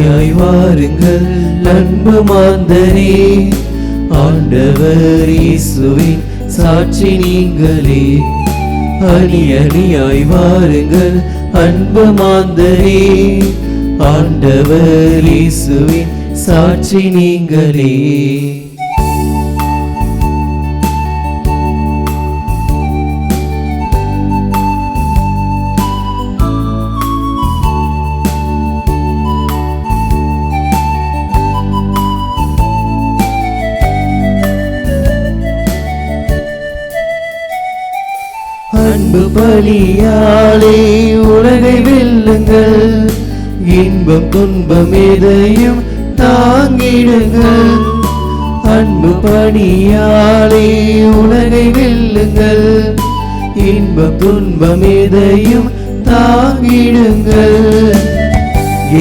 அணியாய் வாருங்கள் அன்பு மாந்தரே, ஆண்டவர் இயேசுவின் சாட்சி நீங்களே. அணியாய் வாருங்கள் அன்பு மாந்தரே, ஆண்டவர் இயேசுவின் சாட்சி நீங்களே. அன்பு பலியாலே உலகை வெல்லுங்கள், இன்பம் துன்பம் எதையும் தாங்கிடுங்கள். அன்பு பலியாலே உலகை வெல்லுங்கள், இன்பம் துன்பம் எதையும் தாங்கிடுங்கள்.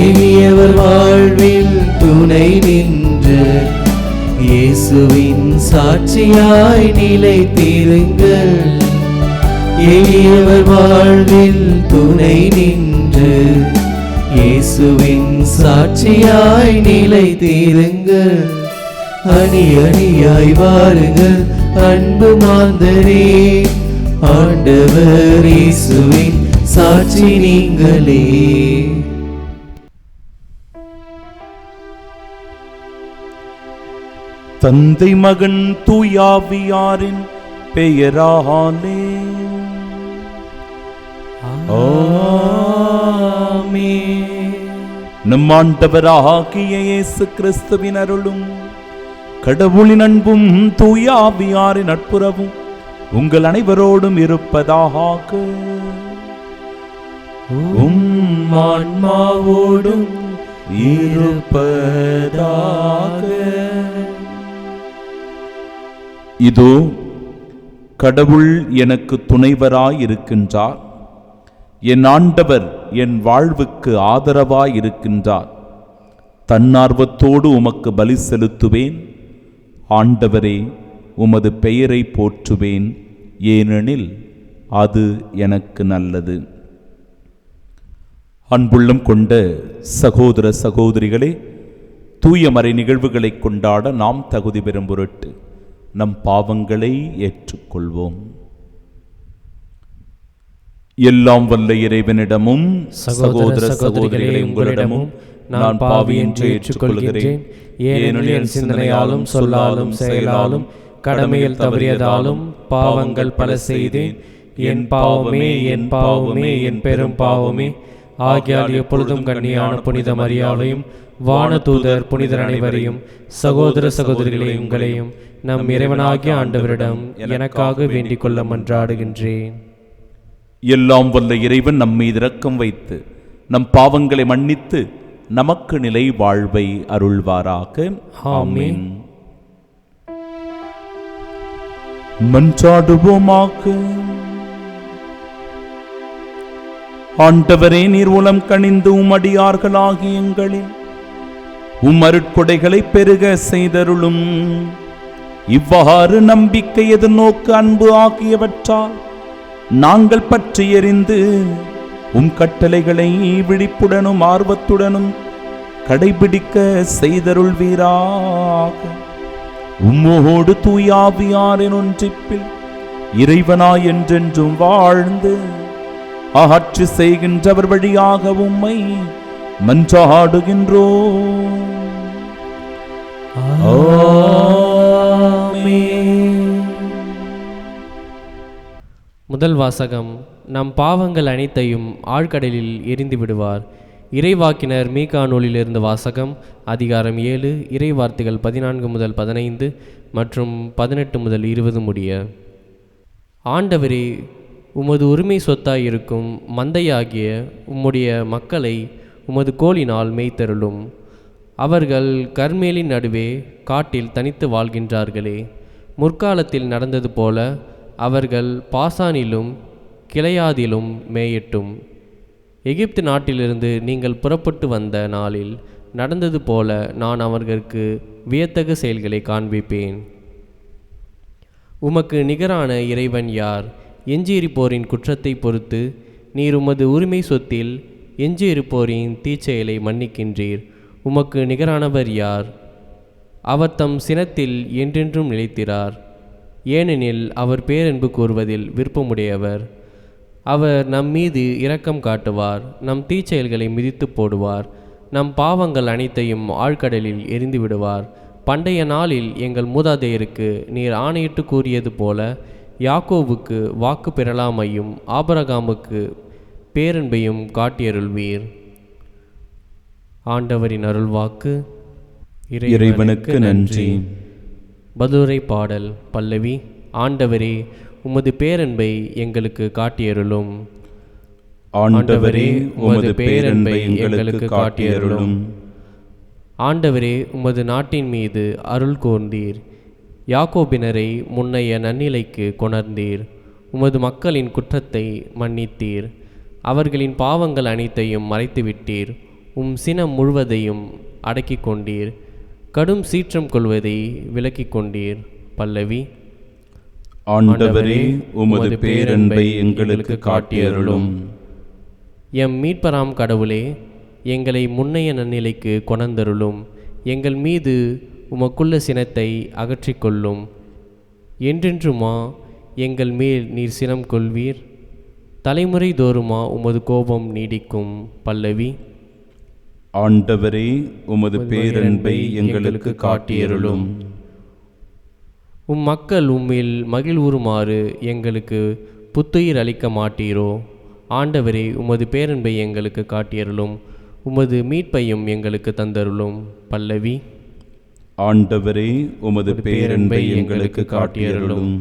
எளியவர் வாழ்வில் துணை நின்று இயேசுவின் சாட்சியாய் நிலைத்திருங்கள். எளியவர் வாழ்வில் துணை நின்று இயேசுவின் சாட்சியாய் நிலைத்திருங்கள். அணியாய் வாருங்கள் அன்பு மாந்தரே, ஆண்டவர் இயேசுவின் சாட்சி நீங்களே. தந்தை மகன் தூயாவியாரின் பெயராலே நம் ஆண்டவராகிய இயேசு கிறிஸ்துவின் அருளும் கடவுளின் அன்பும் தூயாவியாரின் நட்புறவும் உங்கள் அனைவரோடும் இருப்பதாக. ஆன்மாவோடும் இருப்பதாக. இதோ கடவுள் எனக்கு துணைவராயிருக்கின்றார், என் ஆண்டவர் என் வாழ்வுக்கு ஆதரவாயிருக்கின்றார். தன்னார்வத்தோடு உமக்கு பலி செலுத்துவேன். ஆண்டவரே, உமது பெயரை போற்றுவேன், ஏனெனில் அது எனக்கு நல்லது. அன்புள்ளம் கொண்ட சகோதர சகோதரிகளே, தூயமறை நிகழ்வுகளை கொண்டாட நாம் தகுதி பெறும் பொருட்டு நம் பாவங்களை ஏற்றுக்கொள்வோம். எல்லாம் வல்ல இறைவனிடமும் சகோதர சகோதரிகளை உங்களிடமும் நான் பாவி என்று ஏற்றுக்கொள்கிறேன். ஏனெனில் என் சிந்தனையாலும் சொல்லாலும் செயலாலும் கடமையில் தவறியதாலும் பாவங்கள் பல செய்தேன். என் பாவமே என் பாவமே என் பெரும் பாவமே. ஆகியால் எப்பொழுதும் கண்ணியான புனித மரியாதையும் வானதூதர் புனிதர் அனைவரையும் சகோதர சகோதரிகளை உங்களையும் நம் இறைவனாகிய ஆண்டவரிடம் எனக்காக வேண்டிக் கொள்ள மன்றாடுகின்றேன். எல்லாம் வல்ல இறைவன் நம் மீது இரக்கம் வைத்து நம் பாவங்களை மன்னித்து நமக்கு நிலை வாழ்வை அருள்வாராக. ஆமென். மன்றாடுவோமாக. ஆண்டவரே, நீர் உளம் கனிந்து உமடியார்களாகிய எங்களில் அருட்கொடைகளை பெருக செய்தருளும். இவ்வாறு நம்பிக்கை, எதிர்நோக்கு, அன்பு ஆகியவற்றால் நாங்கள் பற்றி எறிந்து கட்டளைகளை விழிப்புடனும் ஆர்வத்துடனும் கடைபிடிக்க செய்தருள்வீராக. உம்மோடு தூயாவியாரின் ஒன்றிப்பில் இறைவனாய் என்றென்றும் வாழ்ந்து ஆட்சி செய்கின்றவர் வழியாக உம்மை மன்றாடுகின்றோம். முதல் வாசகம். நம் பாவங்கள் அனைத்தையும் ஆழ்கடலில் எரிந்து விடுவார். இறைவாக்கினர் மீகா நூலிலிருந்து வாசகம். அதிகாரம் 7, இறைவார்த்தைகள் 14 முதல் 15 மற்றும் 18 முதல் 20 முடிய. ஆண்டவரே, உமது உரிமை சொத்தாயிருக்கும் மந்தையாகிய உம்முடைய மக்களை உமது கோலினால் மேய்த்தருளும். அவர்கள் கர்மேலின் நடுவே காட்டில் தனித்து வாழ்கின்றார்களே. முற்காலத்தில் நடந்தது போல அவர்கள் பாசானிலும் கிளையாதிலும் மேயட்டும். எகிப்து நாட்டிலிருந்து நீங்கள் புறப்பட்டு வந்த நாளில் நடந்தது போல நான் அவர்களுக்கு வியத்தகு செயல்களை காண்பிப்பேன். உமக்கு நிகரான இறைவன் யார்? எஞ்சியிருப்போரின் குற்றத்தை பொறுத்து நீர் உமது உரிமை சொத்தில் எஞ்சியிருப்போரின் தீச்செயலை மன்னிக்கின்றீர். உமக்கு நிகரானவர் யார்? அவர் தம் சினத்தில் என்றென்றும் நிலைத்திரார். ஏனெனில் அவர் பேரன்பு கூறுவதில் விருப்பமுடையவர். அவர் நம் மீது இரக்கம் காட்டுவார். நம் தீச்செயல்களை மிதித்து போடுவார். நம் பாவங்கள் அனைத்தையும் ஆழ்கடலில் எரிந்து விடுவார். பண்டைய நாளில் எங்கள் மூதாதையருக்கு நீர் ஆணையிட்டு கூறியது போல யாக்கோவுக்கு வாக்கு பெறலாமையும் ஆபிரகாமுக்கு பேரன்பையும் காட்டியருள்வீர். ஆண்டவரின் அருள்வாக்கு. இறைவனுக்கு நன்றி. பதிலுரை பாடல் பல்லவி. ஆண்டவரே, உமது பேரன்பை எங்களுக்கு காட்டியருளும். ஆண்டவரே, உமது பேரன்பை எங்களுக்கு காட்டியருளும். ஆண்டவரே, உமது நாட்டின் மீது அருள் கூர்ந்தீர். யாக்கோபினரை முன்னைய நன்னிலைக்கு கொணர்ந்தீர். உமது மக்களின் குற்றத்தை மன்னித்தீர். அவர்களின் பாவங்கள் அனைத்தையும் மறைத்துவிட்டீர். சினம் முழுவதையும் அடக்கிக் கொண்டீர். கடும் சீற்றம் கொள்வதை விலக்கிக் கொண்டீர். பல்லவி. ஆண்டவரே, உமது பேரன்பை எங்களுக்கு காட்டியருளும். எம் மீட்பராம் கடவுளே, எங்களை முன்னைய நன்னிலைக்கு கொணர்ந்தருளும். எங்கள் மீது உமக்குள்ள சினத்தை அகற்றிக்கொள்ளும். என்றென்றுமா எங்கள் மேல் நீர் சினம் கொள்வீர்? தலைமுறை தோறுமா உமது கோபம் நீடிக்கும். பல்லவி. ஆண்டவரே, உமது பேரன்பை எங்களுக்கு காட்டியருளும். மக்கள் உம்மில் மகிழ்வுறுமாறு எங்களுக்கு புத்துயிர் அளிக்க மாட்டீரோ? ஆண்டவரே, உமது பேரன்பை எங்களுக்கு காட்டியருளும். உமது மீட்பையும் எங்களுக்கு தந்தருளும். பல்லவி. ஆண்டவரே, உமது பேரன்பை எங்களுக்கு காட்டியருளும்.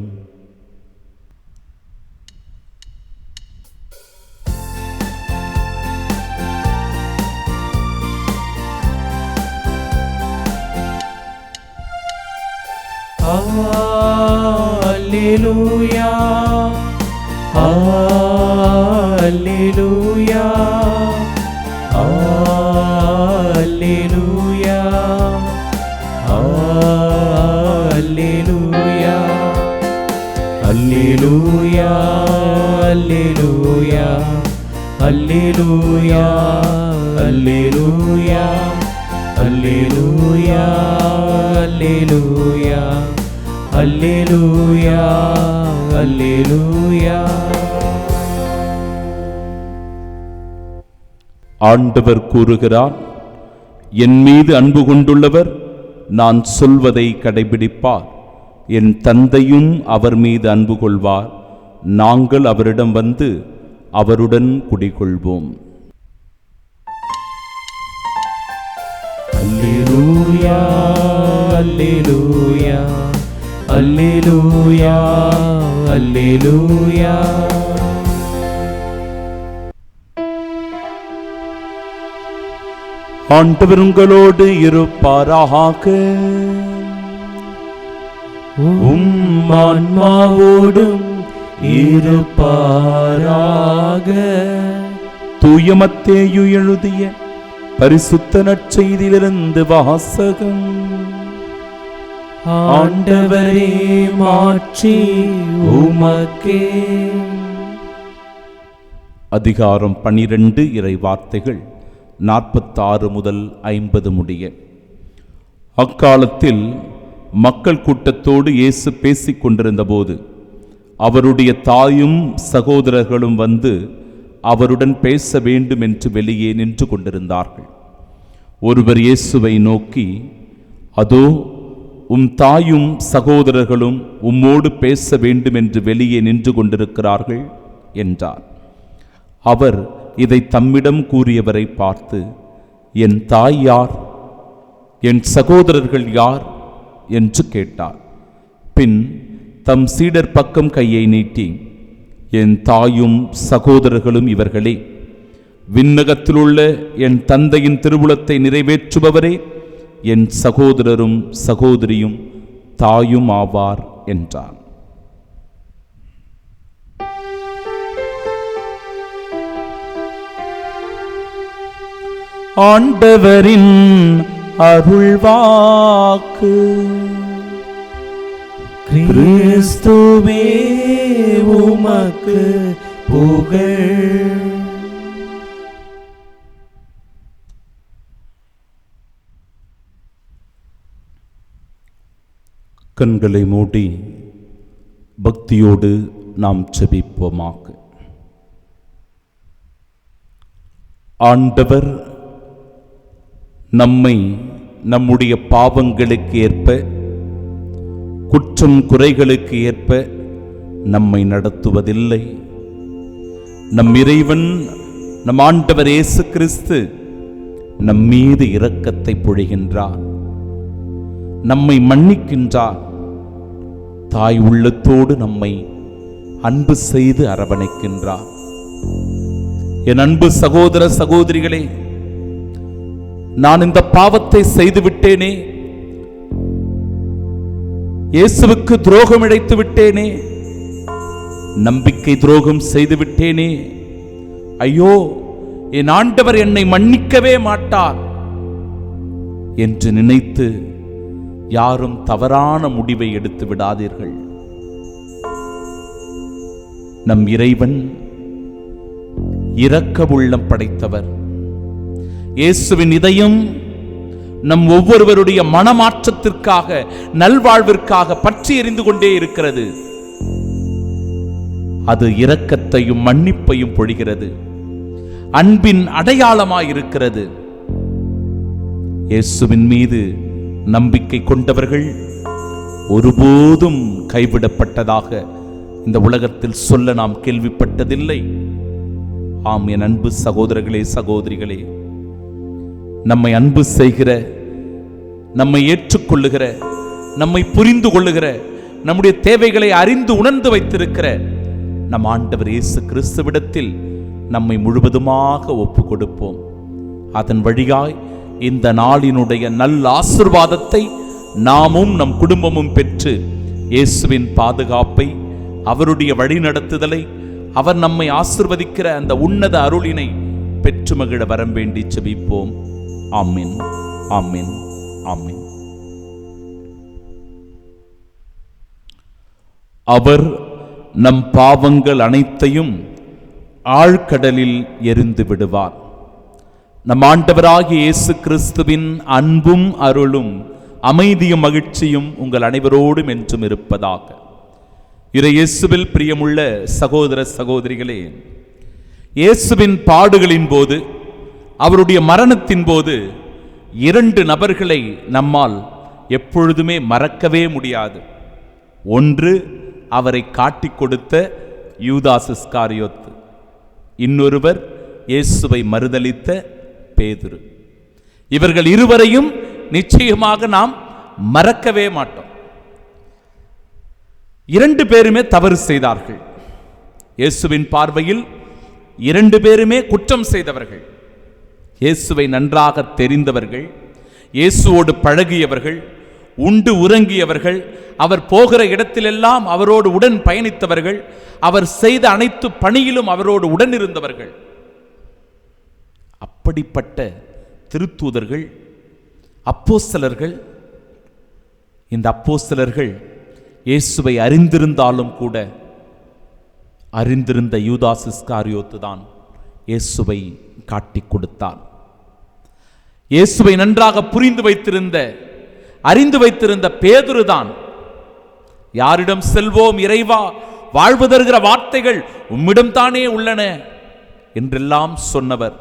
அல்லேலூயா, அல்லேலூயா, அல்லேலூயா, அல்லேலூயா, அல்லேலூயா, அல்லேலூயா, அல்லேலூயா, அல்லேலூயா, அல்லேலூயா, அல்லேலூயா, அல்லேலூயா, அல்லேலூயா. ஆண்டவர் கூறுகிறார், என் மீது அன்பு கொண்டுள்ளவர் நான் சொல்வதை கடைபிடிப்பார். என் தந்தையும் அவர் மீது அன்பு கொள்வார். நாங்கள் அவரிடம் வந்து அவருடன் குடிகொள்வோம். அல்லேலூயா, அல்லேலூயா, அல்லேலூயா, அல்லேலூயா. ஆண்டவர் உங்களோடு இருப்பாராக. ஆன்மாவோடும் இருப்பாராக. தூய மத்தேயு எழுதிய பரிசுத்த நற்செய்தியிலிருந்து வாசகம். ஆண்டவரே, மாற்றி உமக்கே. அதிகாரம் 12. இறை வார்த்தைகள் 46 முதல் 50 முடிய. அக்காலத்தில் மக்கள் கூட்டத்தோடு இயேசு பேசிக் கொண்டிருந்த போது அவருடைய தாயும் சகோதரர்களும் வந்து அவருடன் பேச வேண்டும் என்று வெளியே நின்று கொண்டிருந்தார்கள். ஒருவர் இயேசுவை நோக்கி, அதோ தாயும் சகோதரர்களும் உம்மோடு பேச வேண்டும் என்று வெளியே நின்று கொண்டிருக்கிறார்கள் என்றார். அவர் இதை தம்மிடம் கூறியவரை பார்த்து, என் தாய் யார், என் சகோதரர்கள் யார் என்று கேட்டார். பின் தம் சீடர் பக்கம் கையை நீட்டி, என் தாயும் சகோதரர்களும் இவர்களே, விண்ணகத்திலுள்ள என் தந்தையின் திருவுளத்தை நிறைவேற்றுபவரே என் சகோதரரும் சகோதரியும் தாயும் ஆவார் என்றார். ஆண்டவரின் அருள்வாக்கு. கிறிஸ்துவே, உமக்கு புகழ். கண்களை மூடி பக்தியோடு நாம் ஜெபிப்போமாக. ஆண்டவர் நம்மை நம்முடைய பாவங்களுக்கு ஏற்ப, குற்றம் குறைகளுக்கு ஏற்ப நம்மை நடத்துவதில்லை. நம் இறைவன், நம் ஆண்டவர் இயேசு கிறிஸ்து நம் மீது இரக்கத்தை பொழிகின்றார், நம்மை மன்னிக்கின்றார். தாய் உள்ளத்தோடு நம்மை அன்பு செய்து அரவணைக்கின்றார். என் அன்பு சகோதர சகோதரிகளே, நான் இந்த பாவத்தை செய்து விட்டேனே, இயேசுவுக்கு துரோகம் இழைத்து விட்டேனே, நம்பிக்கை துரோகம் செய்து விட்டேனே, ஐயோ என் ஆண்டவர் என்னை மன்னிக்கவே மாட்டார் என்று நினைத்து யாரும் தவறான முடிவை எடுத்து விடாதீர்கள். நம் இறைவன் இரக்க உள்ளம் படைத்தவர். இயேசுவின் இதயம் நம் ஒவ்வொருவருடைய மனமாற்றத்திற்காக, நல்வாழ்விற்காக பற்றி எரிந்து கொண்டே இருக்கிறது. அது இரக்கத்தையும் மன்னிப்பையும் பொழிகிறது, அன்பின் அடையாளமாயிருக்கிறது. இயேசுவின் மீது நம்பிக்கை கொண்டவர்கள் ஒருபோதும் கைவிடப்பட்டதாக இந்த உலகத்தில் சொல்ல நாம் கேள்விப்பட்டதில்லை. ஆம், என் அன்பு சகோதரர்களே சகோதரிகளே, நம்மை அன்பு செய்கிற, நம்மை ஏற்றுக்கொள்ளுகிற, நம்மை புரிந்து கொள்ளுகிற, நம்முடைய தேவைகளை அறிந்து உணர்ந்து வைத்திருக்கிற நம் ஆண்டவர் இயேசு கிறிஸ்துவிடத்தில் நம்மை முழுவதுமாக ஒப்பு கொடுப்போம். அதன் வழியாய் இந்த நாளினுடைய நல்ல ஆசீர்வாதத்தை நாமும் நம் குடும்பமும் பெற்று இயேசுவின் பாதுகாப்பை, அவருடைய வழிநடத்துதலை, அவர் நம்மை ஆசீர்வதிக்கிற அந்த உன்னத அருளினை பெற்று மகிழ வரம் வேண்டி ஜெபிப்போம். ஆமென், ஆமென், ஆமென். அவர் நம் பாவங்கள் அனைத்தையும் ஆழ்கடலில் எரிந்து விடுவார். நம் ஆண்டவராகிய இயேசு கிறிஸ்துவின் அன்பும் அருளும் அமைதியும் மகிழ்ச்சியும் உங்கள் அனைவரோடும் என்றும் இருப்பதாக. இறை இயேசுவில் பிரியமுள்ள சகோதர சகோதரிகளே, இயேசுவின் பாடுகளின் போது, அவருடைய மரணத்தின் போது 2 நபர்களை நம்மால் எப்பொழுதுமே மறக்கவே முடியாது. ஒன்று அவரை காட்டிக் கொடுத்த யூதாஸ் இஸ்காரியோத்து, இன்னொருவர் இயேசுவை மறுதலித்த பேதுரு. இவர்கள் இருவரையும் நிச்சயமாக நாம் மறக்கவே மாட்டோம். 2 பேருமே தவறு செய்தார்கள். இயேசுவின் பார்வையில் 2 பேருமே குற்றம் செய்தவர்கள். இயேசுவை நன்றாக தெரிந்தவர்கள், இயேசுவோடு பழகியவர்கள், உண்டு உறங்கியவர்கள், அவர் போகிற இடத்திலெல்லாம் அவரோடு உடன் பயணித்தவர்கள், அவர் செய்த அனைத்து பணியிலும் அவரோடு உடன் இருந்தவர்கள். அப்படிப்பட்ட திருத்தூதர்கள், அப்போஸ்தலர்கள், இந்த அப்போஸ்தலர்கள் இயேசுவை அறிந்திருந்தாலும் கூட, அறிந்திருந்த யூதாஸ் இஸ்காரியோத்து தான் இயேசுவை காட்டிக் கொடுத்தார். இயேசுவை நன்றாக புரிந்து வைத்திருந்த, அறிந்து வைத்திருந்த பேதுரு தான், யாரிடம் செல்வோம் இறைவா, வாழ்வு தருகிற வார்த்தைகள் உம்மிடம் தானே உள்ளன என்றெல்லாம் சொன்னவர்.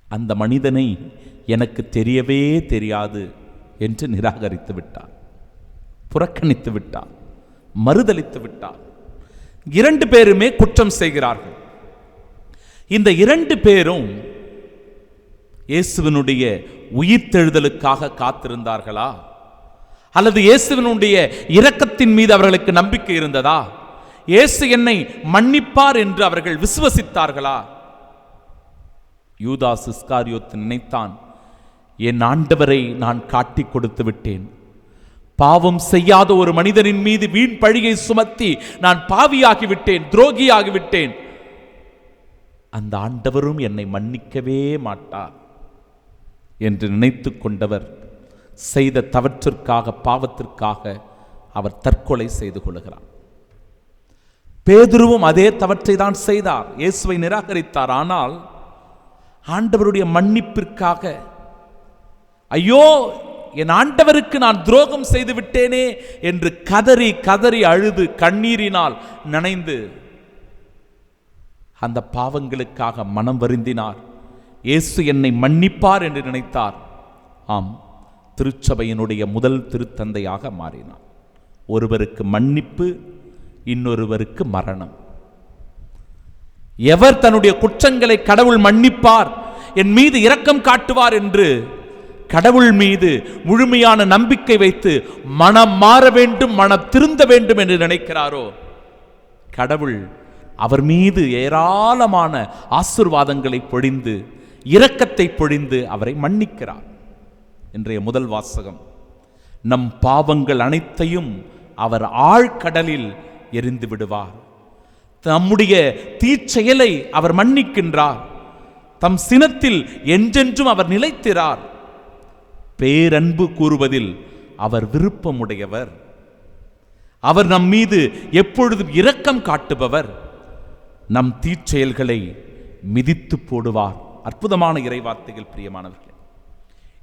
அந்த மனிதனை எனக்கு தெரியவே தெரியாது என்று நிராகரித்து விட்டார், புறக்கணித்து விட்டார், மறுதலித்து விட்டார். 2 பேருமே குற்றம் செய்கிறார்கள். இந்த 2 பேரும் இயேசுவினுடைய உயிர்த்தெழுதலுக்காக காத்திருந்தார்களா, அல்லது இயேசுவினுடைய இரக்கத்தின் மீது அவர்களுக்கு நம்பிக்கை இருந்ததா? இயேசு என்னை மன்னிப்பார் என்று அவர்கள் விசுவசித்தார்களா? யூதாஸ் இஸ்காரியோத்து நினைத்தான், என் ஆண்டவரை நான் காட்டிக் கொடுத்து விட்டேன், பாவம் செய்யாத ஒரு மனிதனின் மீது வீண் பழியை சுமத்தி நான் பாவியாகிவிட்டேன், துரோகியாகிவிட்டேன், அந்த ஆண்டவரும் என்னை மன்னிக்கவே மாட்டார் என்று நினைத்து கொண்டவர் செய்த தவற்றிற்காக, பாவத்திற்காக அவர் தற்கொலை செய்து கொள்கிறார். பேதுருவும் அதே தவற்றை தான் செய்தார், இயேசுவை நிராகரித்தார். ஆனால் ஆண்டவருடைய மன்னிப்பிற்காக, ஐயோ என் ஆண்டவருக்கு நான் துரோகம் செய்து விட்டேனே என்று கதறி கதறி அழுது கண்ணீரினால் நனைந்து அந்த பாவங்களுக்காக மனம் வருந்தினார். இயேசு என்னை மன்னிப்பார் என்று நினைத்தார். ஆம், திருச்சபையினுடைய முதல் திருத்தந்தையாக மாறினார். ஒருவருக்கு மன்னிப்பு, இன்னொருவருக்கு மரணம். எவர் தன்னுடைய குற்றங்களை கடவுள் மன்னிப்பார், என் மீது இரக்கம் காட்டுவார் என்று கடவுள் மீது முழுமையான நம்பிக்கை வைத்து மனம் மாற வேண்டும், மனம் திருந்த வேண்டும் என்று நினைக்கிறாரோ, கடவுள் அவர் மீது ஏராளமான ஆசீர்வாதங்களை பொழிந்து இரக்கத்தை பொழிந்து அவரை மன்னிக்கிறார். இன்றைய முதல் வாசகம், நம் பாவங்கள் அனைத்தையும் அவர் ஆழ்கடலில் எரிந்து விடுவார். நம்முடைய தீச்செயலை அவர் மன்னிக்கின்றார். தம் சினத்தில் என்றென்றும் அவர் நிலைத்திறார். பேரன்பு கூறுவதில் அவர் விருப்பமுடையவர். அவர் நம் மீது எப்பொழுதும் இரக்கம் காட்டுபவர். நம் தீச்செயல்களை மிதித்து போடுவார். அற்புதமான இறைவார்த்தைகள் பிரியமானவர்களே.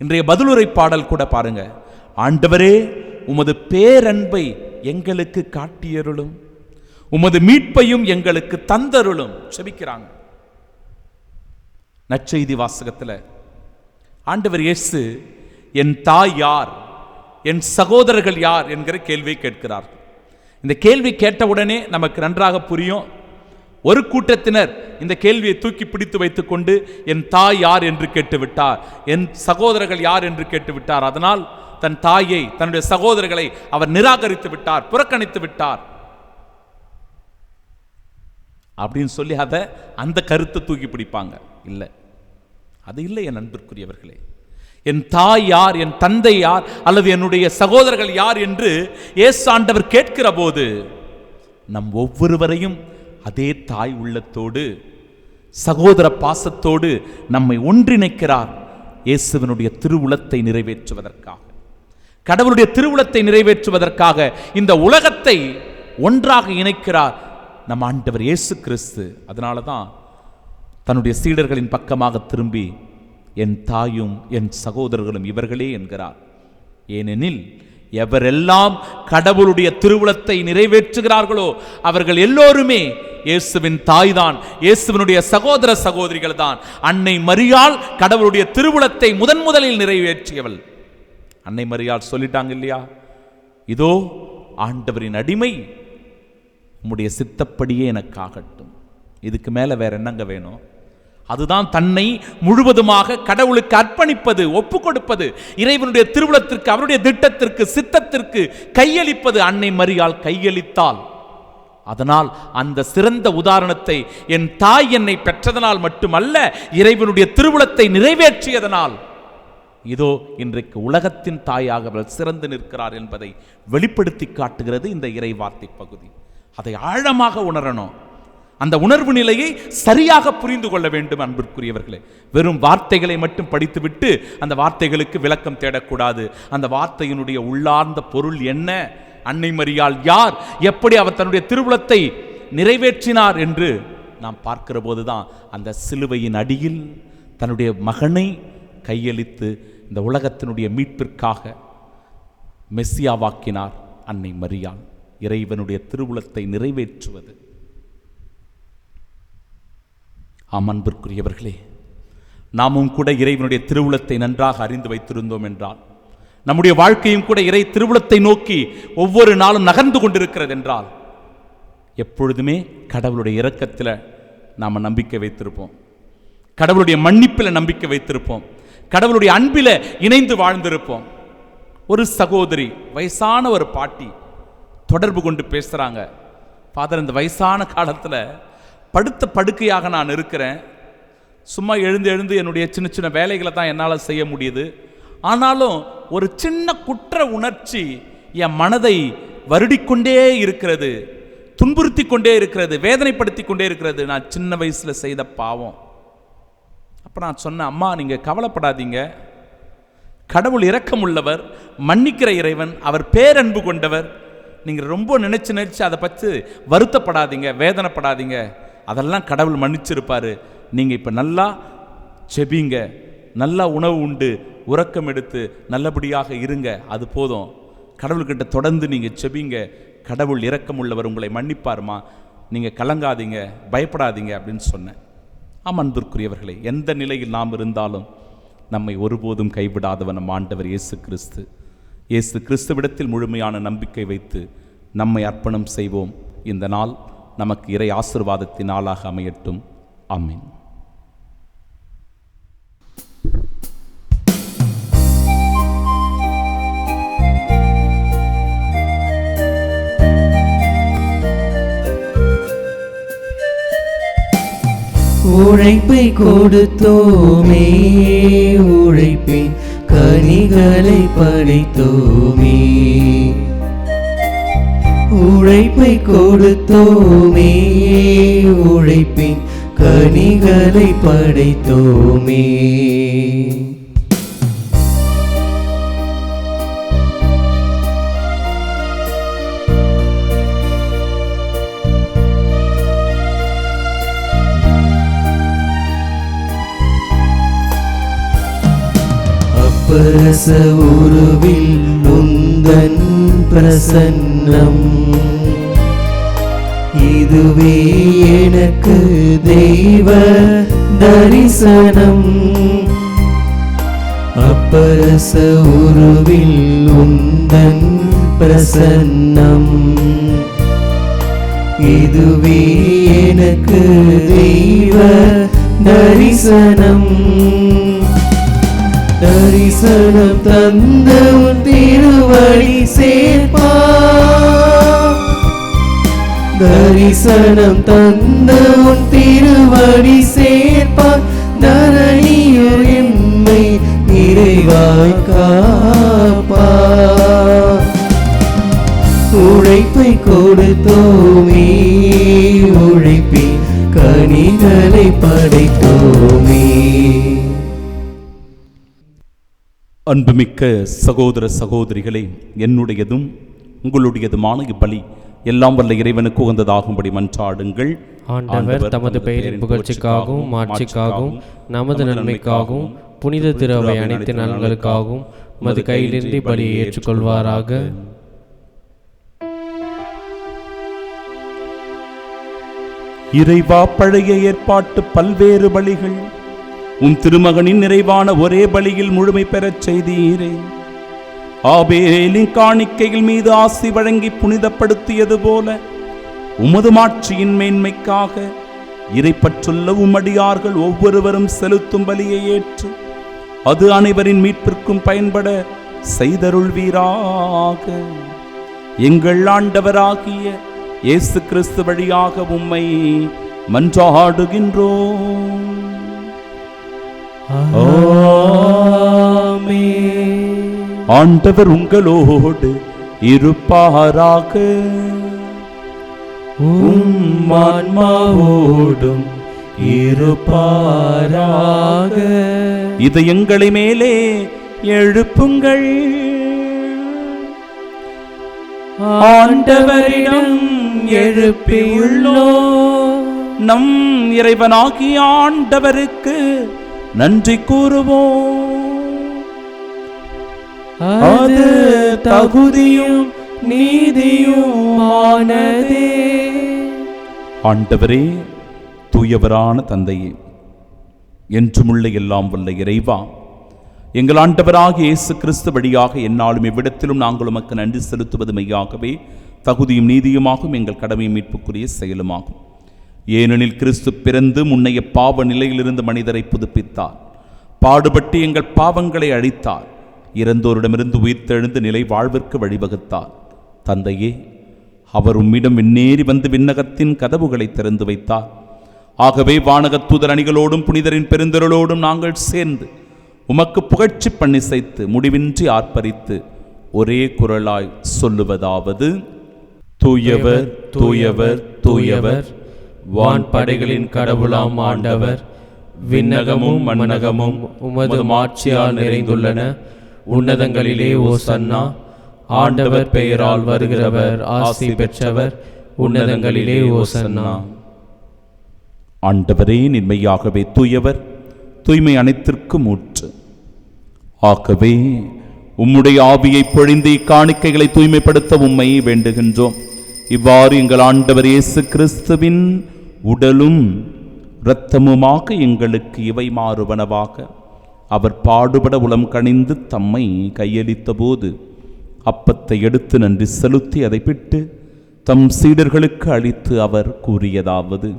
இன்றைய பதிலுரை பாடல் கூட பாருங்க, ஆண்டவரே உமது பேரன்பை எங்களுக்கு காட்டியருளும், உமது மீட்பையும் எங்களுக்கு தந்தருளும் செபிக்கிறாங்க. நற்செய்தி வாசகத்தில் ஆண்டவர் இயேசு என் தாய் யார், என் சகோதரர்கள் யார் என்கிற கேள்வியை கேட்கிறார். இந்த கேள்வி கேட்டவுடனே நமக்கு நன்றாக புரியும். ஒரு கூட்டத்தினர் இந்த கேள்வியை தூக்கி பிடித்து வைத்துக் கொண்டு என் தாய் யார் என்று கேட்டுவிட்டார், என் சகோதரர்கள் யார் என்று கேட்டுவிட்டார். அதனால் தன் தாயை, தன்னுடைய சகோதரர்களை அவர் நிராகரித்து விட்டார், புறக்கணித்து விட்டார் அப்படின்னு சொல்லி அதை அந்த கருத்தை தூக்கி பிடிப்பாங்க. இல்லை, அது இல்லை என் அன்பிற்குரியவர்களே. என் தாய் யார், என் தந்தை யார், அல்லது என்னுடைய சகோதரர்கள் யார் என்று இயேசு ஆண்டவர் கேட்கிற போது நம் ஒவ்வொருவரையும் அதே தாய் உள்ளத்தோடு சகோதர பாசத்தோடு நம்மை ஒன்றிணைக்கிறார். இயேசுவினுடைய திருவுளத்தை நிறைவேற்றுவதற்காக, கடவுளுடைய திருவுளத்தை நிறைவேற்றுவதற்காக இந்த உலகத்தை ஒன்றாக இணைக்கிறார் நம் ஆண்டவர் இயேசு கிறிஸ்து. அதனால தான் தன்னுடைய சீடர்களின் பக்கமாக திரும்பி என் தாயும் என் சகோதரர்களும் இவர்களே என்கிறார். ஏனெனில் எவரெல்லாம் கடவுளுடைய திருவுளத்தை நிறைவேற்றுகிறார்களோ அவர்கள் எல்லோருமே இயேசுவின் தாய்தான், இயேசுவினுடைய சகோதர சகோதரிகள் தான். அன்னை மரியாள் கடவுளுடைய திருவுளத்தை முதலில் நிறைவேற்றியவள். அன்னை மரியாள் சொல்லிட்டாங்க இல்லையா, இதோ ஆண்டவரின் அடிமை, உம்முடைய சித்தப்படியே எனக்கு ஆகட்டும். இதுக்கு மேல வேற என்னங்க வேணும்? அதுதான் தன்னை முழுவதுமாக கடவுளுக்கு அர்ப்பணிப்பது, ஒப்பு கொடுப்பது, இறைவனுடைய திருவுளத்திற்கு, அவருடைய திட்டத்திற்கு, சித்தத்திற்கு கையளிப்பது. அன்னை மரியாள் கையளித்தாள். அதனால் அந்த சிறந்த உதாரணத்தை என் தாய் என்னை பெற்றதனால் மட்டுமல்ல, இறைவனுடைய திருவுளத்தை நிறைவேற்றியதனால் இதோ இன்றைக்கு உலகத்தின் தாயாக அவள் சிறந்து நிற்கிறார் என்பதை வெளிப்படுத்தி காட்டுகிறது இந்த இறை வார்த்தை பகுதி. அதை ஆழமாக உணரணும். அந்த உணர்வு நிலையை சரியாக புரிந்து கொள்ள வேண்டும் அன்பிற்குரியவர்களே. வெறும் வார்த்தைகளை மட்டும் படித்துவிட்டு அந்த வார்த்தைகளுக்கு விளக்கம் தேடக்கூடாது. அந்த வார்த்தையினுடைய உள்ளார்ந்த பொருள் என்ன, அன்னை மரியாள் யார், எப்படி அவர் தன்னுடைய திருவுளத்தை நிறைவேற்றினார் என்று நாம் பார்க்கிற போதுதான் அந்த சிலுவையின் அடியில் தன்னுடைய மகனை கையளித்து இந்த உலகத்தினுடைய மீட்பிற்காக மெஸ்ஸியாவாக்கினார் அன்னை மரியாள். இறைவனுடைய திருவுளத்தை நிறைவேற்றுவது. ஆம் அன்பிற்குரியவர்களே, நாமும் கூட இறைவனுடைய திருவுளத்தை நன்றாக அறிந்து வைத்திருந்தோம் என்றால், நம்முடைய வாழ்க்கையும் கூட இறை திருவுளத்தை நோக்கி ஒவ்வொரு நாளும் நகர்ந்து கொண்டிருக்கிறது என்றால், எப்பொழுதுமே கடவுளுடைய இரக்கத்தில் நாம் நம்பிக்கை வைத்திருப்போம், கடவுளுடைய மன்னிப்பில் நம்பிக்கை வைத்திருப்போம், கடவுளுடைய அன்பில் இணைந்து வாழ்ந்திருப்போம். ஒரு சகோதரி, வயசான ஒரு பாட்டி தொடர்பு கொண்டு பேசுகிறாங்க. ஃபாதர், இந்த வயசான காலத்தில் படுத்த படுக்கையாக நான் இருக்கிறேன். சும்மா எழுந்து எழுந்து என்னுடைய சின்ன சின்ன வேலைகளை தான் என்னால் செய்ய முடியுது. ஆனாலும் ஒரு சின்ன குற்ற உணர்ச்சி என் மனதை வருடிக்கொண்டே இருக்கிறது, துன்புறுத்தி கொண்டே இருக்கிறது, வேதனைப்படுத்தி கொண்டே இருக்கிறது. நான் சின்ன வயசில் செய்த பாவம். அப்போ நான் சொன்னேன், அம்மா நீங்கள் கவலைப்படாதீங்க, கடவுள் இரக்கம் உள்ளவர், மன்னிக்கிற இறைவன், அவர் பேரன்பு கொண்டவர். நீங்கள் ரொம்ப நினைச்சு அதை பற்றி வருத்தப்படாதீங்க, வேதனைப்படாதீங்க, அதெல்லாம் கடவுள் மன்னிச்சிருப்பாரு. நீங்கள் இப்போ நல்லா செபிங்க, நல்லா உணவு உண்டு, உறக்கம் எடுத்து நல்லபடியாக இருங்க, அது போதும். கடவுள்கிட்ட தொடர்ந்து நீங்கள் செபிங்க, கடவுள் இரக்கம் உள்ளவர், உங்களை மன்னிப்பாருமா, நீங்கள் கலங்காதீங்க, பயப்படாதீங்க அப்படின்னு சொன்னேன். அன்பிற்குரியவர்களே, எந்த நிலையில் நாம் இருந்தாலும் நம்மை ஒருபோதும் கைவிடாதவன் நம் ஆண்டவர் இயேசு கிறிஸ்து. இயேசு கிறிஸ்துவிடத்தில் முழுமையான நம்பிக்கை வைத்து நம்மை அர்ப்பணம் செய்வோம். இந்த நாள் நமக்கு இறை ஆசீர்வாதத்தின் நாளாக அமையட்டும். ஆமென். உழைப்பை கொடுத்தோமே, உழைப்பின் கனிகளை படைத்தோமே. உழைப்பை கொடுத்தோமே, உழைப்பின் கனிகளை படைத்தோமே. அப்பரச உருவில் உந்தன் பிரசன்னம், இதுவே எனக்கு தெய்வ தரிசனம். அப்பரச உருவில் உந்தன் பிரசன்னம், இதுவே எனக்கு தெய்வ தரிசனம். தரிசனம் தந்த உன் திருவடி சேர்ப்பா, தரிசனம் தந்த உன் திருவடி சேர்ப்பா. தரணியில் எம்மை நிறைவாய் காப்பா. உழைப்பை கொடுத்தோமே, உழைப்பின் கனிகளை படைத்தோமே. அன்புமிக்க சகோதர சகோதரிகளே, என்னுடையதும் உங்களுடையதுமான இப்பலி எல்லாம் வல்ல இறைவனுக்கு உகந்ததாகும்படி மன்றாடுங்கள். ஆண்டவர் தமது பெயரின் புகழ்ச்சிக்காகவும் மாட்சிக்காகவும் நமது நன்மைக்காகவும் புனித திருவை அனைத்து நலன்களுக்காகவும் மது கையிலிருந்து பலியை ஏற்றுக்கொள்வாராக. இறைவா, பழைய ஏற்பாட்டு பல்வேறு பலிகள் உம் திருமகனின் நிறைவான ஒரே பலியில் முழுமை பெறச் செய்தீரே. ஆபேலின் காணிக்கைகள் மீது ஆசி வழங்கி புனிதப்படுத்தியது போல உமது மாட்சியின் மேன்மைக்காக இறைப்பற்றுள்ள உம்மடியார்கள் ஒவ்வொருவரும் செலுத்தும் பலியை ஏற்று அது அனைவரின் மீட்பிற்கும் பயன்பட செய்தருள்வீராக. எங்கள் ஆண்டவராகிய இயேசு கிறிஸ்து வழியாக உம்மை மன்றாடுகின்றோம். ஆண்டவர் உங்களோடு இருப்பாராக. உம் ஆன்மாவோடும் இருப்பாராக. இதயங்களை மேலே எழுப்புங்கள். ஆண்டவரிடம் எழுப்பியுள்ளோம். நம் இறைவனாகிய ஆண்டவருக்கு நன்றி கூறுவோம். அது தகுதியும் நீதியுமானதே. ஆண்டவரே, தூயவரான தந்தையே, என்றுமுள்ள எல்லாம் வல்ல இறைவா, எங்கள் ஆண்டவராகிய இயேசு கிறிஸ்து வழியாக எந்நாளும் இவ்விடத்திலும் நாங்கள் உமக்கு நன்றி செலுத்துவது மெய்யாகவே தகுதியும் நீதியுமாகும், எங்கள் கடமை மீட்புக்குரிய செயலுமாகும். ஏனெனில் கிறிஸ்து பிறந்து முன்னைய பாவ நிலையிலிருந்து மனிதரை புதுப்பித்தார், பாடுபட்டு எங்கள் பாவங்களை அழித்தார், இறந்தோரிடமிருந்து உயிர்த்தெழுந்து நிலை வாழ்விற்கு வழிவகுத்தார். தந்தையே, அவர் உம்மிடம் விண்ணேறி வந்து விண்ணகத்தின் கதவுகளை திறந்து வைத்தார். ஆகவே வானகத் தூதர் அணிகளோடும் புனிதரின் பெருந்திரளோடும் நாங்கள் சேர்ந்து உமக்கு புகழ்ச்சி பண்ணி செய்து முடிவின்றி ஆர்ப்பரித்து ஒரே குரலாய் சொல்லுவதாவது: தூயவர் தூயவர் தூயவர், வான்படைகளின் கடவுளாம் ஆண்டவர், விண்ணகமும் மண்ணகமும் உமது மாட்சியால் நிறைந்துள்ளன. உன்னதங்களிலே ஓசன்னா. ஆண்டவர் பெயரால் வருகிறவர் ஆசி பெற்றவர். உன்னதங்களிலே ஓசன்னா. ஆண்டவரே, நின்மையாகவே தூயவர், தூய்மை அனைத்திற்கும் ஊற்று. ஆகவே உம்முடைய ஆவியை பொழிந்து இக்காணிக்கைகளை தூய்மைப்படுத்த உம்மை வேண்டுகின்றோம். இவ்வாறு எங்கள் ஆண்டவர் இயேசு கிறிஸ்துவின் உடலும் இரத்தமுமாக எங்களுக்கு இவை மாறுவனவாக. அவர் பாடுபட உளம் கனிந்து தம்மை கையளித்த போது அப்பத்தை எடுத்து நன்றி செலுத்தி அதை பிட்டு தம் சீடர்களுக்கு அளித்து அவர் கூறியதாவது: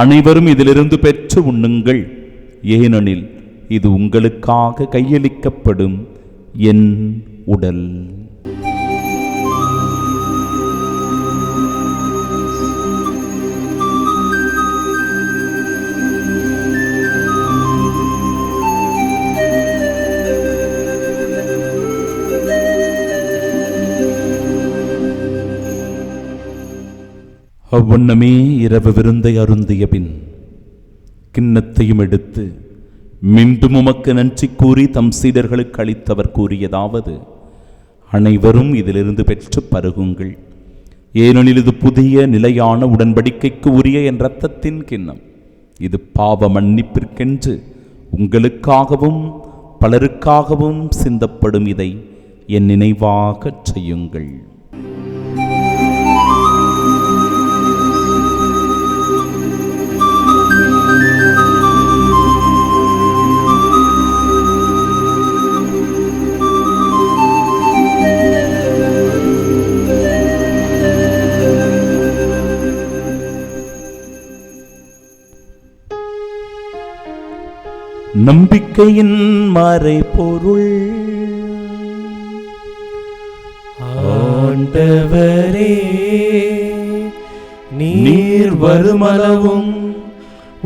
அனைவரும் இதிலிருந்து பெற்று உண்ணுங்கள், ஏனெனில் இது உங்களுக்காக கையளிக்கப்படும் என் உடல். அவ்வண்ணமே இரவு விருந்தை அருந்திய பின் கிண்ணத்தையும் எடுத்து மீண்டும் உமக்கு நன்றி கூறி தம் சீடர்களுக்கு அளித்தவர் கூறியதாவது: அனைவரும் இதிலிருந்து பெற்று பருகுங்கள், ஏனெனில் இது புதிய நிலையான உடன்படிக்கைக்கு உரிய என் இரத்தத்தின் கிண்ணம். இது பாவ மன்னிப்பிற்கென்று உங்களுக்காகவும் பலருக்காகவும் சிந்தப்படும். இதை என் நினைவாக செய்யுங்கள். நம்பிக்கையின் மறைபொருள். ஆண்டவரே, நீர் வருமளவும்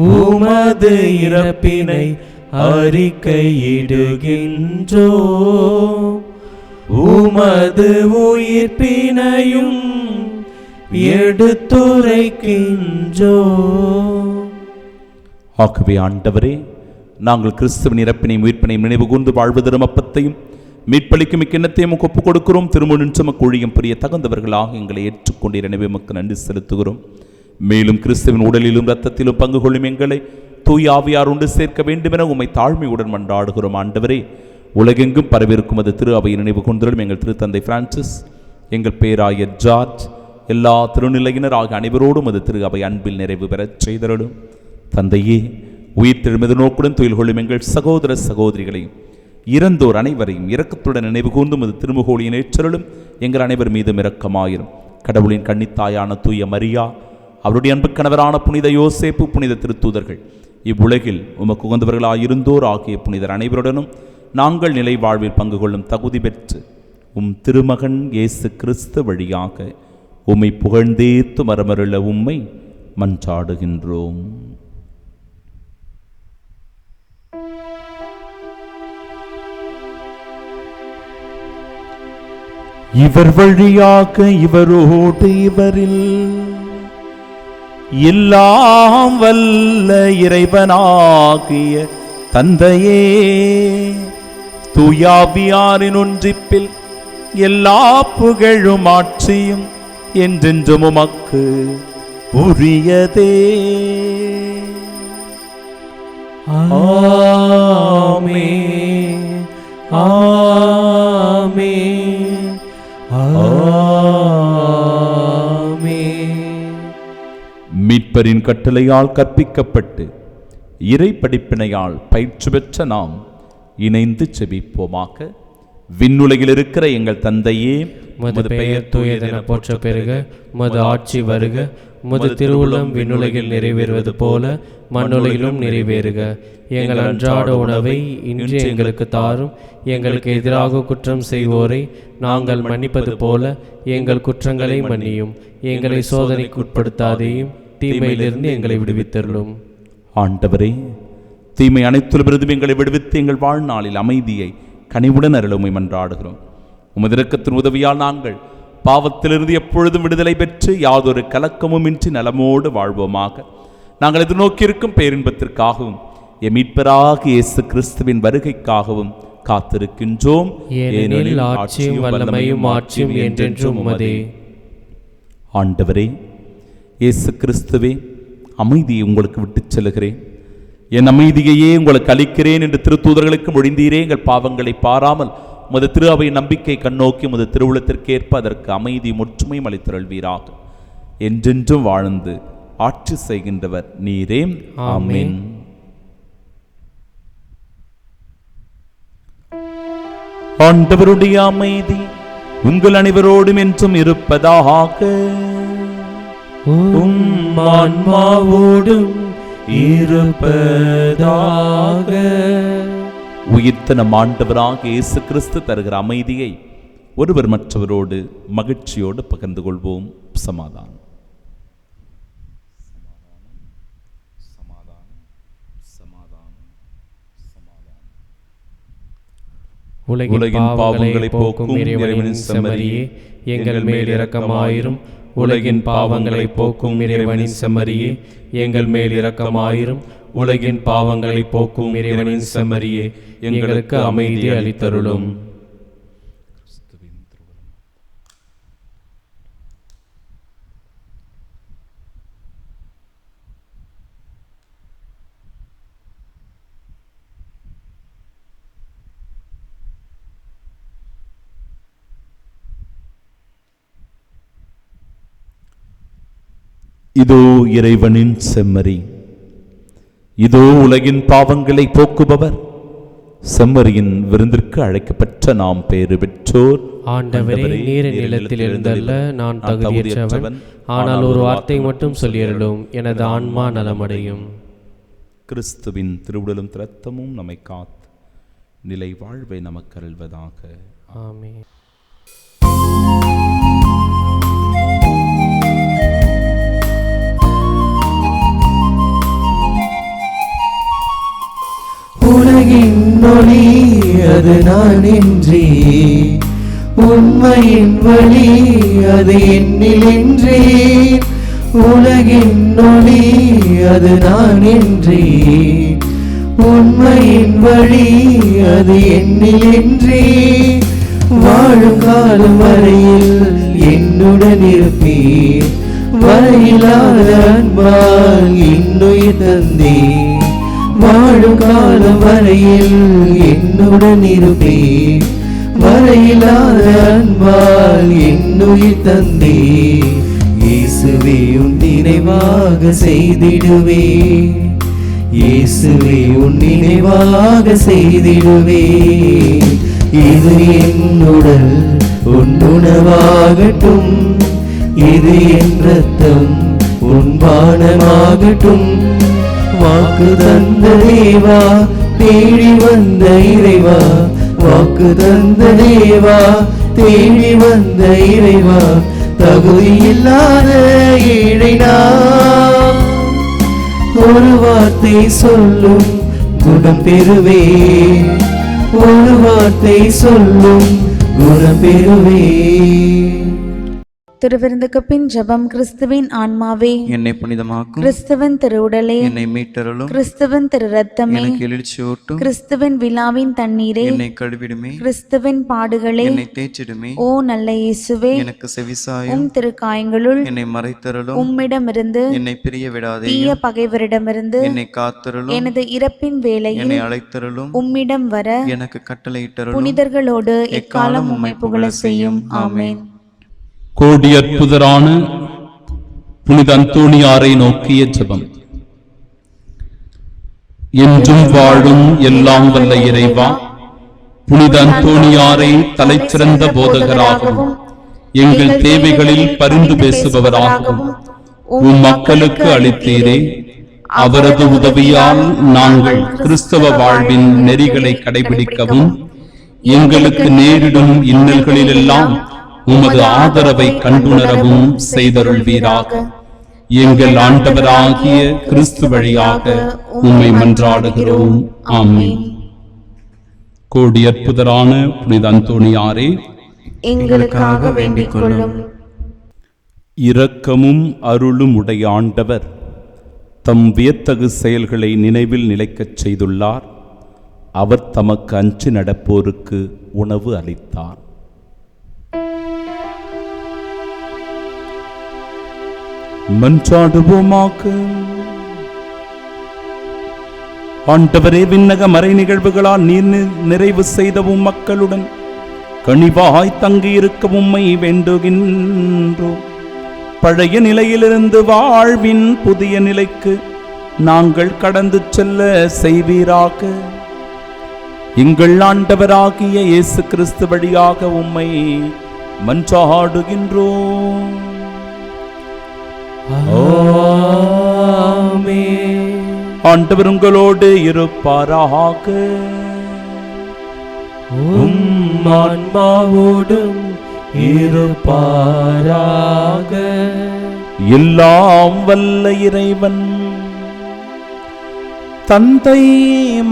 உமது இறப்பினை அறிக்கையிடுகின்றோ, உமது உயிர்ப்பினையும் எடுத்துரைக்கின்றோ. ஆகவே ஆண்டவரே, நாங்கள் கிறிஸ்துவின் இறப்பினையும் உயிர்ப்பினையும் நினைவு கூர்ந்து வாழ்வதரும் அப்பத்தையும் மீட்பளிக்கும் இக்கிண்ணத்தையும் ஒப்புக் கொடுக்கிறோம். திருமுன் சுமக்கு ஊழியம் புரிய தகுந்தவர்களாக எங்களை ஏற்றுக்கொண்டீர். எனவே உமக்கு நன்றி செலுத்துகிறோம். மேலும் கிறிஸ்துவின் உடலிலும் இரத்தத்திலும் பங்கு கொள்ளும் எங்களை தூய் ஆவியார் உண்டு சேர்க்க வேண்டும் என உம்மை தாழ்மையுடன் மன்றாடுகிறோம். ஆண்டவரே, உலகெங்கும் பரவிருக்கும் அது திரு அவையை நினைவு கூர்ந்தலும் எங்கள் திருத்தந்தை பிரான்சிஸ், எங்கள் பேராயர் ஜார்ஜ், எல்லா திருநிலையினர் ஆகிய அனைவரோடும் அது திரு அவை அன்பில் நிறைவு பெறச் செய்தருளும். தந்தையே, உயிர் தெழுமது நோக்குடன் துயில் கொள்ளும் எங்கள் சகோதர சகோதரிகளையும் இறந்தோர் அனைவரையும் இரக்கத்துடன் நினைவு கூர்ந்தும் அது திருமுகோளியின் ஏற்றலும் எங்கள் அனைவர் மீதும் இரக்கமாயிரும். கடவுளின் கன்னித்தாயான தூய மரியா, அவருடைய அன்பு கணவரான புனித யோசேப்பு, புனித திருத்தூதர்கள், இவ்வுலகில் உமக்கு உகந்தவர்களாயிருந்தோர் ஆகிய புனிதர் அனைவருடனும் நாங்கள் நிலை வாழ்வில் பங்கு கொள்ளும் தகுதி பெற்று உம் திருமகன் இயேசு கிறிஸ்து வழியாக உம்மை புகழ்ந்தேத்து மரமருள உம்மை மன்றாடுகின்றோம். இவர் வழியாக இவரோடு இவரில் எல்லாம் வல்ல இறைவனாகிய தந்தையே, தூயாவியாரின் ஒன்றிப்பில் எல்லா புகழும் ஆட்சியும் என்றென்றும் உமக்கு உரியதே. ஆமென், ஆமென், ஆமென். மீட்பரின் கட்டளையால் கற்பிக்கப்பட்டு இறை படிப்பினையால் பயிற்சி பெற்ற நாம் இணைந்து செபிப்போமாக. விண்ணுலகில் இருக்கிற எங்கள் தந்தையே, உமது பெயர் தூயதென போற்ற பெறுக, உமது ஆட்சி வருக, உமது திருவுள்ளம் விண்ணுலகில் நிறைவேறுவது போல மண்ணுலகிலும் நிறைவேறுக. எங்கள் அன்றாட உணவை இன்று எங்களுக்கு தாரும். எங்களுக்கு எதிராக குற்றம் செய்வோரை நாங்கள் மன்னிப்பது போல எங்கள் குற்றங்களை மன்னியும். எங்களை சோதனைக்கு உட்படுத்தாதேயும், தீமையிலிருந்து எங்களை விடுவித்தருளும். ஆண்டவரே, தீமை அனைத்துலபிருந்தும் எங்களை விடுவித்து எங்கள் வாழ்நாளில் அமைதியை கனிவுடன் அருளுமை மன்றாடுகிறோம். உமது இரக்கத்தின் உதவியால் நாங்கள் பாவத்திலிருந்து எப்பொழுதும் விடுதலை பெற்று யாதொரு கலக்கமும் இன்றி நலமோடு வாழ்வோமாக. நாங்கள் எதிர்நோக்கியிருக்கும் பேரின்பத்திற்காகவும் எம் மீட்பராகிய இயேசு கிறிஸ்துவின் வருகைக்காகவும் காத்திருக்கின்றோம். ஏனெனில் ஆட்சியும் வல்லமையும் ஆட்சியும் என்றென்றும் உமதே. ஆண்டவரே, இயேசு கிறிஸ்துவே, அமைதியை உங்களுக்கு விட்டுச் செல்கிறேன், என் அமைதியையே உங்களுக்கு அளிக்கிறேன் என்று திருத்தூதர்களுக்கு மொழிந்தீரே. எங்கள் பாவங்களை பாராமல் உமது திரு அவை நம்பிக்கை கண்ணோக்கி உமது திருவுளத்திற்கேற்ப அதற்கு அமைதி முற்றுமையும் அளித்தருள்வீராக. என்றென்றும் வாழ்ந்து ஆட்சி செய்கின்றவர் நீரே. ஆமென். ஆண்டவருடைய அமைதி உங்கள் அனைவரோடும் என்றும் இருப்பதாக. ஆன்மாவோடும் இருப்பதாக. உயிர்த்த நம் ஆண்டவராக இயேசு கிறிஸ்து தருகிற அமைதியை ஒருவர் மற்றவரோடு மகிழ்ச்சியோடு பகிர்ந்து கொள்வோம். சமாதானம். உலகின் பாவங்களை போக்கும் இறைவனின் செம்மறியே, எங்கள் மேல் இரக்கமாயிரும். உலகின் பாவங்களை போக்கும் இறைவனின் செம்மறியே, எங்கள் மேல் இரக்கமாயிரும். உலகின் பாவங்களை போக்கும் இறைவனின் செம்மறியே, எங்களுக்கு அமைதி அளித்தருளும். இதோ இறைவனின் செம்மறி, இதோ உலகின் பாவங்களை போக்குபவர். செம்மறியின் விருந்திற்கு அழைக்கப்பட்ட நாம் பேறு பெற்றோர். ஆண்டவரே, நீர் நிலத்தில் இருந்தல்ல நான் தகுதியற்றவன், ஆனால் ஒரு வார்த்தை மட்டும் சொல்லியருளும், எனது ஆன்மா நலமடையும். கிறிஸ்துவின் திருவுடலும் இரத்தமும் நம்மை காத்து நிலை வாழ்வை நமக்கு அருள்வதாக. ஆமென். உலகின் ஒளி அது நான் என்றே, உண்மையின் வழி அது என்னில் என்றே. உலகின் ஒளி அது நான் என்றே, உண்மையின் வழி அது என்னில் என்றே. வாழும் காலம் வரையில் என்னுடன் இருப்பீர், வரையிலாத அன்பால் இன்னுயிர் தந்தீர். வாழும் காலம் வரையில் என்னுடன் இருப்பீர், வரையிலாத அன்பால் என்னுயிர் தந்தீர். இயேசுவே உன் நினைவாக செய்திடுவே, இயேசுவே உன் நினைவாக செய்திடுவே. இது என் உடல் உன் உணவாகட்டும், இது என் இரத்தம் உன் பானமாகட்டும். வாக்கு தந்த தேவா, தேடி வந்த இறைவா, வாக்கு தந்த தேவா, தேடி வந்த இறைவா. தகுதியில்லாத ஏழை நாம், ஒரு வார்த்தை சொல்லும் குணம் பெறுவே, ஒரு வார்த்தை சொல்லும் குணம் பெறுவே. திருவிருந்துக்கு பின் ஜெபம். கிறிஸ்துவின் ஆன்மாவே என்னை புனிதமாக்கும், கிறிஸ்துவின் திருவுடலே என்னை மீட்டருளும், கிறிஸ்துவின் திரு ரத்தமே எனக்கு எழுச்சியூட்டும், கிறிஸ்துவின் விழாவின் தண்ணீரே என்னை கழுவிடுமே, கிறிஸ்துவின் பாடுகளே என்னை தேய்ச்சிடுமே. ஓ நல்ல இயேசுவே, எனக்கு செவிசாயும், உம் திருக்காயங்களுள் என்னை மறைத்தருளும், உம்மிடமிருந்து என்னை பிரிய விடாதே, தீய பகைவரிடமிருந்து என்னை காத்தருளும், எனது இறப்பின் வேளையில் என்னை அழைத்தருளும், உம்மிடம் வர எனக்கு கட்டளையிட்டருளும். புனிதர்களோடு எக்காலம் உம்மை புகழ செய்யும். ஆமென். கோடி அற்புதரான புனித அந்தோணியாரை நோக்கிய ஜெபம். என்றும் வாழும் எல்லாம் வல்ல இறைவா, புனித அந்தோணியாரை தலைச்சிறந்த போதகராகவும் எங்கள் தேவைகளில் பரிந்து பேசுபவராகவும் உம் மக்களுக்கு அளித்தீரே. அவரது உதவியால் நாங்கள் கிறிஸ்தவ வாழ்வின் நெறிகளை கடைபிடிக்கவும் எங்களுக்கு நேரிடும் இன்னல்களிலெல்லாம் உமது ஆதரவை கண்டுணரவும் செய்தருள்வீராக. எங்கள் ஆண்டவராகிய கிறிஸ்து வழியாக உம்மை மன்றாடுகிறோம். ஆமென். கோடி அற்புதரான புனித அந்தோணியாரே, எங்களுக்காக வேண்டிக் கொள்ளும். இரக்கமும் அருளும் உடைய ஆண்டவர் தம் வியத்தகு செயல்களை நினைவில் நிலைக்கச் செய்துள்ளார். அவர் தமக்கு அஞ்சி நடப்போருக்கு உணவு அளித்தார். மன்றாடுவோமாக. ஆண்டவரே, விண்ணக மறை நிகழ்வுகளால் நீர் நிறைவு செய்தவும் மக்களுடன் கனிவாய் தங்கியிருக்க உம்மை வேண்டுகின்றோம். பழைய நிலையிலிருந்து வாழ்வின் புதிய நிலைக்கு நாங்கள் கடந்து செல்ல செய்வீராக. எங்கள் ஆண்டவராகிய இயேசு கிறிஸ்து வழியாக உம்மை மன்றாடுகின்றோம். ஆண்டவர் உங்களோடு இருப்பாராக. ஆன்மாவோடும் இருப்பாராக. எல்லாம் வல்ல இறைவன் தந்தை,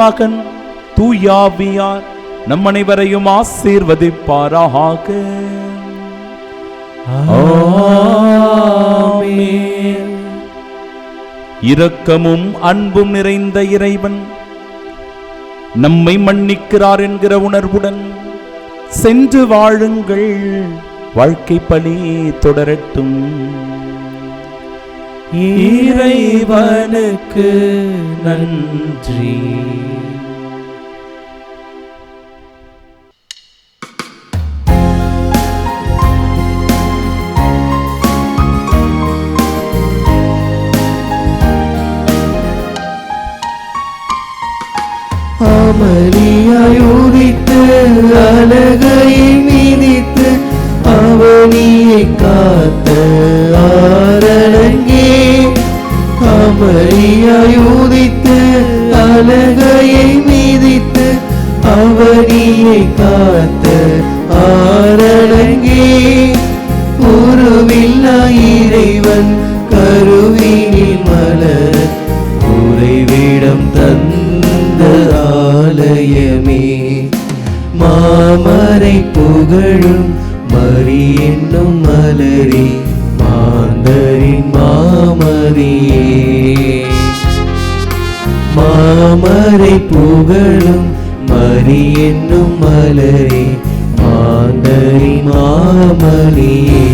மகன், தூயாவியார் நம் அனைவரையும் ஆசீர்வதிப்பாராக. ஆமென். இரக்கமும் அன்பும் நிறைந்த இறைவன் நம்மை மன்னிக்கிறார் என்கிற உணர்வுடன் சென்று வாழுங்கள். வாழ்க்கை பணி தொடரட்டும். இறைவனுக்கு நன்றி. அமளியாய் உதித்து அலகையை மிதித்து அவனியை காத்த ஆரணங்கே. அமளியாய் உதித்து அலகையை மிதித்து அவனியை காத்த ஆரணங்கே. உருவில்லா இறைவன் கருவினில் மலர உறைவிடம் தந்த ஆலயமே. மாமரை புகழும் மரி என்னும் மலரே, மாந்தரின் மாமரியே. மாமரை புகழும் மரி என்னும் மலரே, மாந்தரின் மாமரியே.